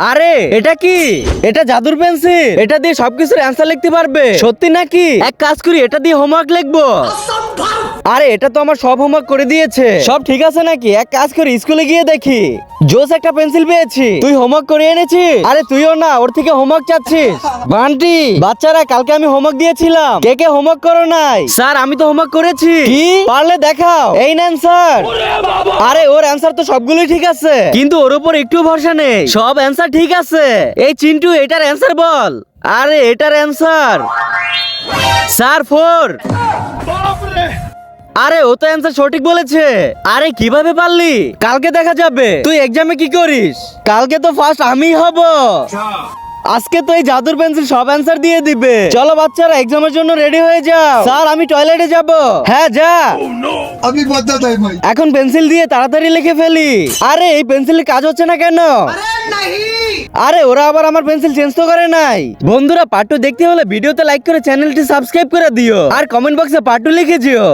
আরে এটা কি? এটা জাদুর পেন্সিল। এটা দিয়ে সবকিছুর অ্যান্সার লিখতে পারবে। সত্যি নাকি? এক কাজ করি, এটা দিয়ে হোমওয়ার্ক লিখবো। আরে এটা তো আমার সব হোমওয়ার্ক করে দিয়েছে। সব ঠিক আছে নাকি? এক কাজ করি, স্কুলে গিয়ে দেখি। জোস একটা পেন্সিল পেয়েছি। তুই হোমওয়ার্ক করে এনেছিস? আরে তুইও না, ওর থেকে হোমওয়ার্ক চাচ্ছিস? বান্টি, বাচ্চারা কালকে আমি হোমওয়ার্ক দিয়েছিলাম, কে কে হোমওয়ার্ক করো নাই? স্যার আমি তো হোমওয়ার্ক করেছি। কি? পারলে দেখাও। এই নেন স্যার। আরে ওর অ্যান্সার তো সবগুলোই ঠিক আছে, কিন্তু ওর উপর একটু ভরসা নেই। সব অ্যান্সার ঠিক আছে। এই চিন্টু, এটার অ্যান্সার বল। আরে এটার অ্যান্সার স্যার 4। আরে ও তো অ্যান্সার সঠিক বলেছে। আরে কিভাবে পারলি? কালকে দেখা যাবে তুই এক্সামে কি করিস। কালকে তো ফার্স্ট আমিই হব। আজকে তো এই জাদুর পেন্সিল সব অ্যান্সার দিয়ে দিবে। চলো বাচ্চারা এক্সামের জন্য রেডি হয়ে যাও। স্যার আমি টয়লেটে যাব। হ্যাঁ যা। अभी बदत है भाई। এখন পেন্সিল দিয়ে তাড়াতাড়ি লিখে ফেলি। আরে এই পেন্সিলের কাজ হচ্ছে না কেন? আরে ওরা আবার আমার পেন্সিল চেঞ্জ তো করে নাই। বন্ধুরা পার্ট 2 দেখতে হলে ভিডিওতে লাইক করে চ্যানেলটি সাবস্ক্রাইব করে দিও আর কমেন্ট বক্সে পার্ট 2 লিখে দিও।